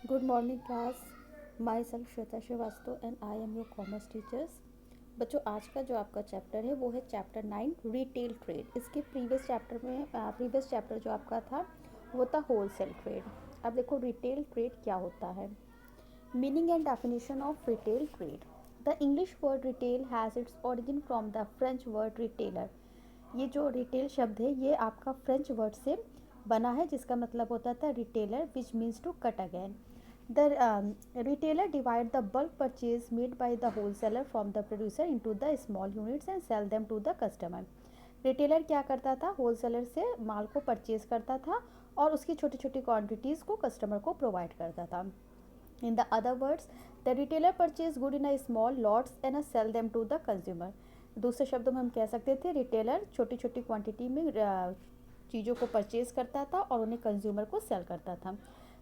Good morning class. Myself Shweta Shrivastava and I am your commerce teachers. बच्चों आज का जो आपका चैप्टर है वो है चैप्टर 9 रिटेल ट्रेड। इसके प्रीवियस चैप्टर जो आपका था वो था होलसेल ट्रेड। अब देखो रिटेल ट्रेड क्या होता है। Meaning and definition of retail trade. The English word retail has its origin from the French word retailer. ये जो रिटेल शब्द है ये आपका फ्रेंच वर्ड से बना है जिसका मतलब होता था retailer which means to cut again. The retailer divide the bulk purchase made by the wholesaler from the producer into the small units and sell them to the customer. Retailer क्या करता था, होलसेलर से माल को purchase करता था और उसकी छोटी छोटी क्वांटिटीज़ को कस्टमर को प्रोवाइड करता था. In the other words, the retailer purchase good in a small lots and sell them to the consumer. दूसरे शब्दों में हम कह सकते थे रिटेलर छोटी छोटी क्वांटिटी में चीज़ों को परचेज करता था और उन्हें कंज्यूमर को सेल करता था.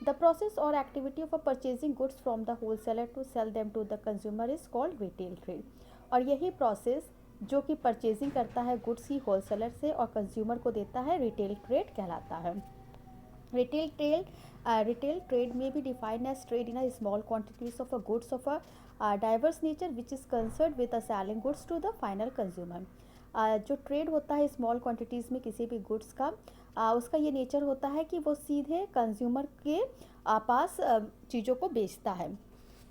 The process or activity of purchasing goods from the wholesaler to sell them to the consumer is called retail trade. और यही प्रोसेस जो कि परचेजिंग करता है गुड्स की होलसेलर से और कंज्यूमर को देता है रिटेल ट्रेड कहलाता है. Retail trade may be defined as trade in a small quantities of a goods of a diverse nature which is concerned with the selling goods to the final consumer. जो trade होता है small quantities में किसी भी goods का उसका ये nature होता है कि वो सीधे कंज्यूमर के पास चीज़ों को बेचता है.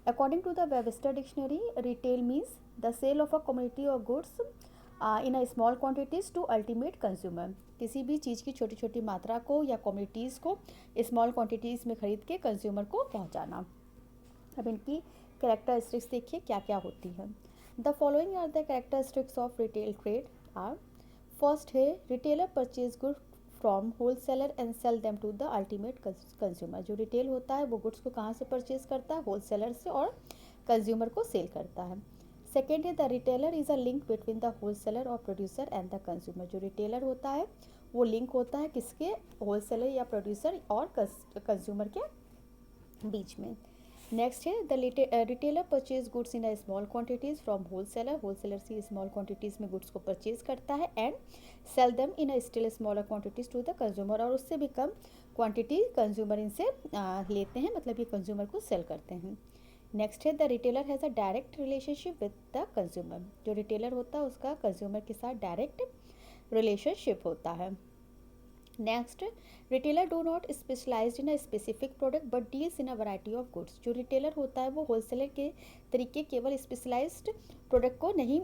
According to the Webster dictionary retail means the sale of a community of goods in a small quantities to ultimate consumer. किसी भी चीज़ की छोटी छोटी मात्रा को या कम्युनिटीज़ को स्मॉल क्वांटिटीज़ में ख़रीद के कंज्यूमर को पहुंचाना. अब इनकी कैरेक्टरिस्टिक्स देखिए क्या क्या होती है. The following are the characteristics of retail trade are. First है retailer purchase good from wholesaler and sell them to the ultimate consumer. जो रिटेल होता है वो गुड्स को कहाँ से परचेज करता है, होलसेलर से, और कंज्यूमर को सेल करता है. सेकेंड है the retailer is a link between the wholesaler और प्रोड्यूसर एंड द कंज्यूमर. जो रिटेलर होता है वो लिंक होता है किसके, होलसेलर या प्रोड्यूसर और कंज्यूमर के बीच में. नेक्स्ट है the retailer purchase goods in a small quantities from wholesaler. Wholesaler से स्मॉल क्वांटिटीज़ में गुड्स को परचेज करता है and sell them in a still smaller quantities to the consumer. और उससे भी कम क्वांटिटी कंज्यूमर इनसे लेते हैं, मतलब ये कंज्यूमर को सेल करते हैं. नेक्स्ट है the retailer has a direct relationship with the consumer. जो रिटेलर होता है उसका कंज्यूमर के साथ डायरेक्ट रिलेशनशिप होता है. Next, retailer do not specialized in a specific product but deals in a variety of goods. जो रिटेलर होता है वो होलसेलर के तरीके केवल स्पेशलाइज्ड प्रोडक्ट को नहीं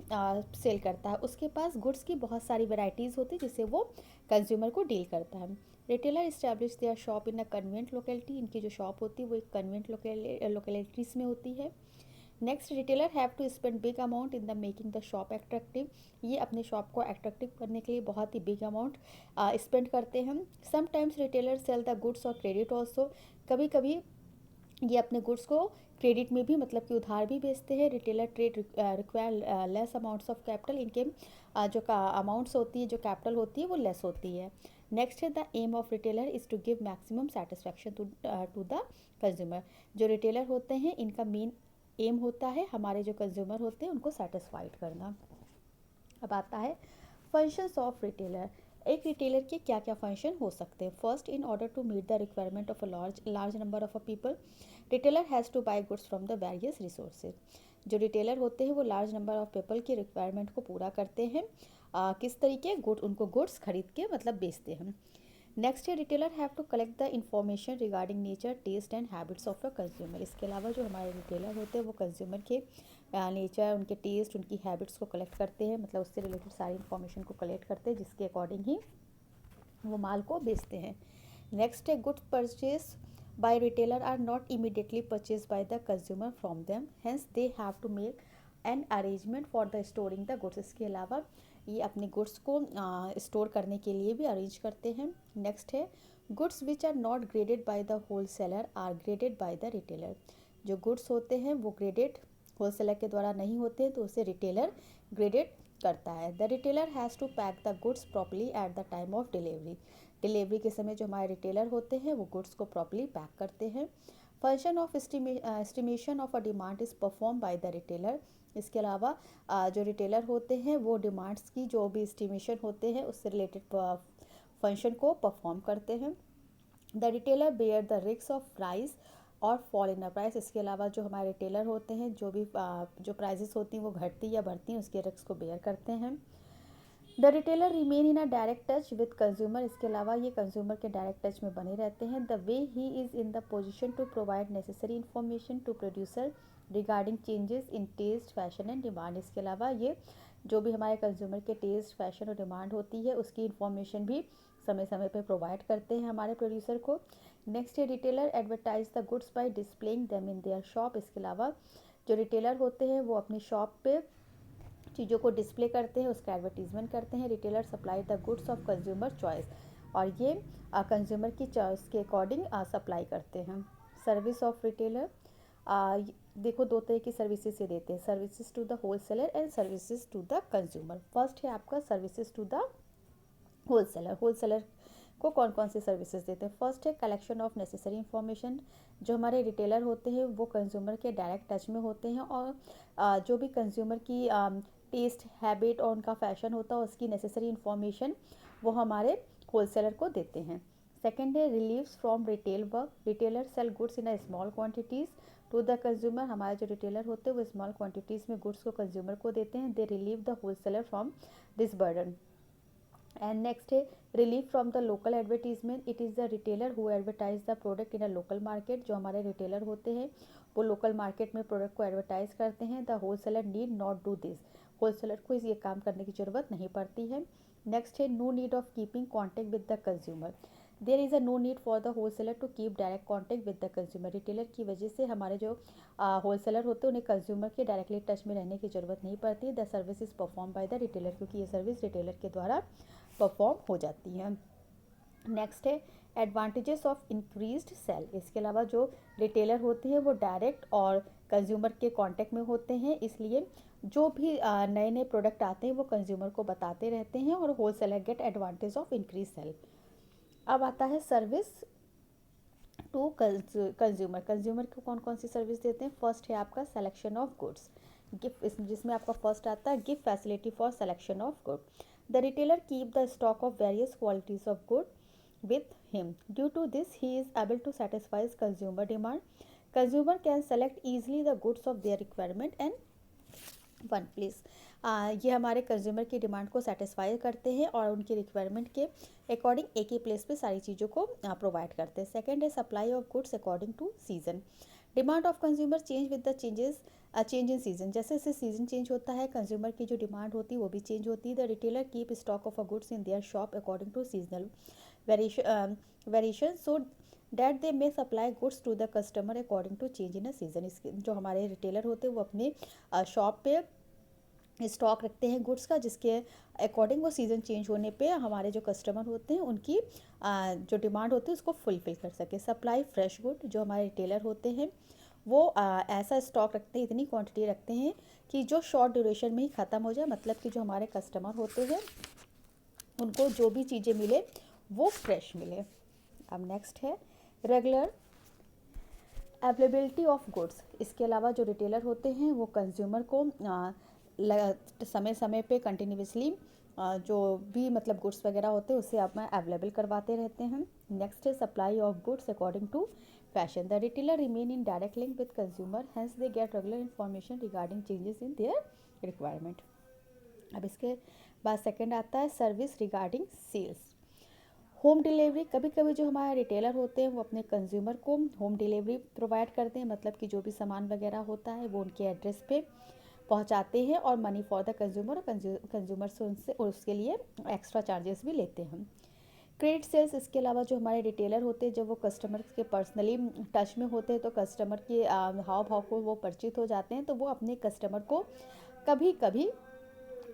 सेल करता है, उसके पास गुड्स की बहुत सारी वैरायटीज़ होती है जिससे वो कंज्यूमर को डील करता है. Retailer establish there shop in a convent locality. इनकी जो शॉप होती है वो एक कन्वेंट लोकेलिटीज़ में होती है. Next, retailer have to spend big amount in the making the shop attractive. ये अपने शॉप को एट्रैक्टिव करने के लिए बहुत ही बिग अमाउंट स्पेंड करते हैं. Sometimes retailer sell the goods और क्रेडिट ऑल्सो. कभी कभी ये अपने गुड्स को क्रेडिट में भी, मतलब कि उधार भी बेचते हैं. Retailer trade require less amounts of capital. इनके जो अमाउंट्स होती है, जो कैपिटल होती है वो लेस होती है. नेक्स्ट है the aim of retailer is to give maximum satisfaction to the consumer. जो रिटेलर होते हैं इनका मेन एम होता है हमारे जो कंज्यूमर होते हैं उनको सेटिस्फाइड करना. अब आता है फंक्शंस ऑफ रिटेलर. एक रिटेलर के क्या क्या फंक्शन हो सकते हैं. First, in order to meet the requirement of a large number of a people retailer has to buy goods from the various resources. जो रिटेलर होते हैं वो लार्ज नंबर ऑफ पीपल की रिक्वायरमेंट को पूरा करते हैं. किस तरीके उनको गुड्स खरीद के मतलब बेचते हैं. नेक्स्ट है retailer have to collect the information regarding nature, taste and habits of a consumer. इसके अलावा जो हमारे रिटेलर होते हैं वो कंज्यूमर के नेचर, उनके टेस्ट, उनकी हैबिट्स को कलेक्ट करते हैं, मतलब उससे रिलेटेड सारी इंफॉर्मेशन को कलेक्ट करते हैं जिसके अकॉर्डिंग ही वो माल को बेचते हैं. नेक्स्ट है goods purchase by retailer are not immediately purchased by the consumer from them, hence they have to make an arrangement for the storing the goods. इसके अलावा ये अपने गुड्स को स्टोर करने के लिए भी अरेंज करते हैं. नेक्स्ट है goods which are not graded by the wholesaler are graded by the retailer. जो गुड्स होते हैं वो ग्रेडेड होलसेलर के द्वारा नहीं होते तो उसे रिटेलर ग्रेडेड करता है. The retailer has to pack the goods properly at the time of delivery. Delivery के समय जो हमारे रिटेलर होते हैं वो गुड्स को प्रॉपरली पैक करते हैं. Function of estimation of a demand is perform by the retailer. इसके अलावा जो रिटेलर होते हैं वो डिमांड्स की जो भी एस्टिमेशन होते हैं उससे रिलेटेड फंक्शन को परफॉर्म करते हैं. The retailer bear the risk of price और फॉल इन प्राइस। इसके अलावा जो हमारे रिटेलर होते हैं जो भी जो प्राइजेस होती हैं वो घटती या बढ़ती हैं उसके रिस्क को बेयर करते हैं। The retailer remain in a direct touch with consumer. इसके अलावा ये कंज्यूमर के डायरेक्ट टच में बने रहते हैं। The way he is in the position to provide necessary information to producer regarding changes in taste fashion and demand. इसके अलावा ये जो भी हमारे कंज्यूमर के टेस्ट फैशन और डिमांड होती है उसकी इन्फॉर्मेशन भी समय समय पर प्रोवाइड करते हैं हमारे प्रोड्यूसर को। नेक्स्ट है retailer advertise the goods by displaying them in their shop. इसके अलावा जो रिटेलर होते हैं वो अपनी शॉप पे चीज़ों को डिस्प्ले करते हैं, उसका एडवर्टीजमेंट करते हैं। Retailer supply the goods of consumer choice, और ये कंज्यूमर की चॉइस के अकॉर्डिंग सप्लाई करते हैं। सर्विस ऑफ रिटेलर, देखो दो तरह की सर्विसेज से देते हैं, services to the wholesaler and services to the consumer. First है आपका services to the wholesaler. Wholesaler को कौन कौन सी सर्विसेज देते हैं? फर्स्ट है कलेक्शन ऑफ नेसेसरी इन्फॉर्मेशन। जो हमारे रिटेलर होते हैं वो कंज्यूमर के डायरेक्ट टच में होते हैं और जो भी कंज्यूमर की टेस्ट हैबिट और उनका फैशन होता है उसकी नेसेसरी इन्फॉर्मेशन वो हमारे होलसेलर को देते हैं। सेकेंड है relieves from retail work. Retailer sell goods in a small quantities to the consumer. हमारे जो रिटेलर होते हैं वो स्मॉल क्वान्टिटीज़ में गुड्स को कंज्यूमर को देते हैं। They relieve the wholesaler from this burden. And next है relief from the local advertisement. It is the retailer who advertise the product in a local market. जो हमारे रिटेलर होते हैं वो लोकल मार्केट में प्रोडक्ट को एडवर्टाइज करते हैं। The wholesaler need not do this. Wholesaler को ये काम करने की ज़रूरत नहीं पड़ती है। नेक्स्ट है no need of keeping contact with the consumer. There is a no need for the wholesaler to keep direct contact with the consumer. Retailer की वजह से हमारे जो होलसेलर होते हैं उन्हें कंज्यूमर के डायरेक्टली टच में रहने की ज़रूरत नहीं पड़ती। The service is perform by the retailer, क्योंकि ये सर्विस रिटेलर के द्वारा परफॉर्म हो जाती है। नेक्स्ट है एडवांटेजेस ऑफ इंक्रीज्ड सेल। इसके अलावा जो रिटेलर होते हैं वो डायरेक्ट और कंज्यूमर के कांटेक्ट में होते हैं, इसलिए जो भी नए नए प्रोडक्ट आते हैं वो कंज्यूमर को बताते रहते हैं और wholesaler get advantage of increase sale. अब आता है सर्विस टू कंज्यूमर। कंज्यूमर को कौन कौन सी सर्विस देते हैं? फर्स्ट है आपका सिलेक्शन ऑफ गुड्स, गिफ्ट, जिसमें आपका फर्स्ट आता है gift facility for selection of good. The retailer keep the stock of various qualities of good with him. Due to this, he is able to satisfy consumer demand. Consumer can select easily the goods of their requirement and one place. ये हमारे consumer की demand को satisfy करते हैं और उनकी requirement के according एक ही प्लेस पे सारी चीज़ों को प्रोवाइड करते हैं। सेकेंड है supply of goods according to season. Demand of consumer change with the change in season. जैसे जैसे सीजन चेंज होता है कंज्यूमर की जो डिमांड होती है वो भी चेंज होती है। The retailer keep stock of a goods in their shop according to seasonal variation so that they may supply goods to the customer according to change in a season. इसके जो हमारे retailer होते हैं वो अपने shop पे stock रखते हैं गुड्स का, जिसके अकॉर्डिंग वो सीज़न चेंज होने पे हमारे जो कस्टमर होते हैं उनकी जो डिमांड होती है उसको फुलफ़िल कर सके। सप्लाई फ्रेश गुड, जो हमारे रिटेलर होते हैं वो ऐसा स्टॉक रखते हैं, इतनी क्वांटिटी रखते हैं कि जो शॉर्ट ड्यूरेशन में ही ख़त्म हो जाए, मतलब कि जो हमारे कस्टमर होते हैं उनको जो भी चीज़ें मिले वो फ्रेश मिले। अब नेक्स्ट है रेगुलर अवेलेबिलिटी ऑफ गुड्स। इसके अलावा जो रिटेलर होते हैं वो कंज्यूमर को समय समय पे कंटिन्यूसली जो भी मतलब गुड्स वगैरह होते हैं उसे आप में अवेलेबल करवाते रहते हैं। नेक्स्ट है supply of goods according to fashion. The retailer remain in direct link with consumer, hence they get regular information regarding changes in their requirement. अब इसके बाद सेकंड आता है service regarding sales. Home delivery, कभी कभी जो हमारे रिटेलर होते हैं वो अपने कंज्यूमर को होम डिलीवरी प्रोवाइड करते हैं, मतलब कि जो भी सामान वगैरह होता है वो उनके एड्रेस पे पहुंचाते हैं और money for the consumer, consumer से उनसे उसके लिए एक्स्ट्रा चार्जेस भी लेते हैं। क्रेडिट सेल्स, इसके अलावा जो हमारे रिटेलर होते हैं जब वो कस्टमर के पर्सनली टच में होते हैं तो कस्टमर के हाव भाव को वो परिचित हो जाते हैं, तो वो अपने कस्टमर को कभी कभी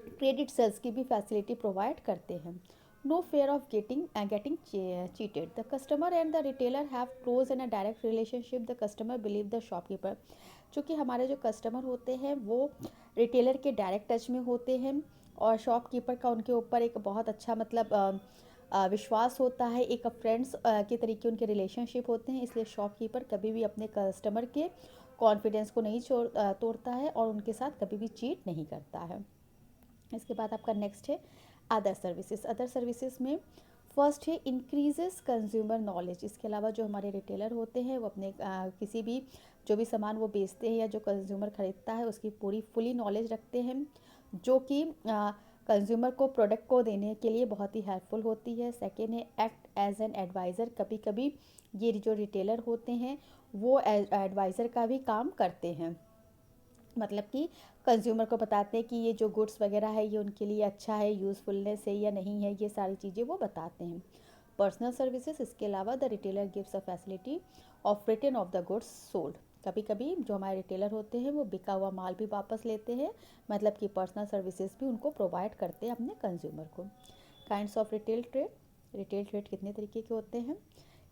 क्रेडिट सेल्स की भी फैसिलिटी प्रोवाइड करते हैं। No fear of getting cheated. The customer and the retailer have close and a direct relationship. The customer believe the shopkeeper. चूँकि हमारे जो कस्टमर होते हैं वो रिटेलर के डायरेक्ट टच में होते हैं और शॉपकीपर का उनके ऊपर एक बहुत अच्छा मतलब विश्वास होता है, एक फ्रेंड्स के तरीके उनके रिलेशनशिप होते हैं, इसलिए शॉपकीपर कभी भी अपने कस्टमर के कॉन्फिडेंस को नहीं तोड़ता है और उनके साथ कभी भी चीट नहीं करता है। इसके बाद आपका नेक्स्ट है अदर सर्विसेज। अदर सर्विसेज में फर्स्ट है इंक्रीजेस कंज्यूमर नॉलेज। इसके अलावा जो हमारे रिटेलर होते हैं वो अपने किसी भी जो भी सामान वो बेचते हैं या जो कंज्यूमर ख़रीदता है उसकी पूरी फुली नॉलेज रखते हैं, जो कि कंज्यूमर को प्रोडक्ट को देने के लिए बहुत ही हेल्पफुल होती है। सेकेंड है एक्ट एज एन एडवाइज़र। कभी कभी ये जो रिटेलर होते हैं वो एडवाइज़र का भी काम करते हैं, मतलब कि कंज्यूमर को बताते हैं कि ये जो गुड्स वगैरह है ये उनके लिए अच्छा है, यूज़फुलनेस है या नहीं है, ये सारी चीज़ें वो बताते हैं। Personal services. इसके अलावा the retailer gives a facility of return of the goods sold. कभी कभी जो हमारे रिटेलर होते हैं वो बिका हुआ माल भी वापस लेते हैं, मतलब कि पर्सनल सर्विसेज भी उनको प्रोवाइड करते हैं अपने कंज्यूमर को। Kinds of retail trade. Retail trade कितने तरीके के होते हैं?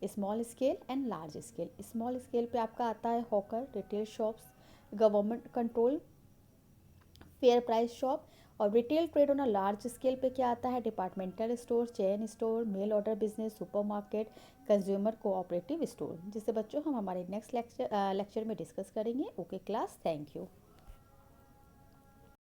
Small scale and large scale. Small scale पे आपका आता है hawker, retail shops, government control, fair price shop. और retail trade on a large scale पे क्या आता है? Departmental store, chain store, mail order business, supermarket, consumer cooperative store. जिससे बच्चों हम हमारे नेक्स्ट लेक्चर में डिस्कस करेंगे। Okay class, thank you.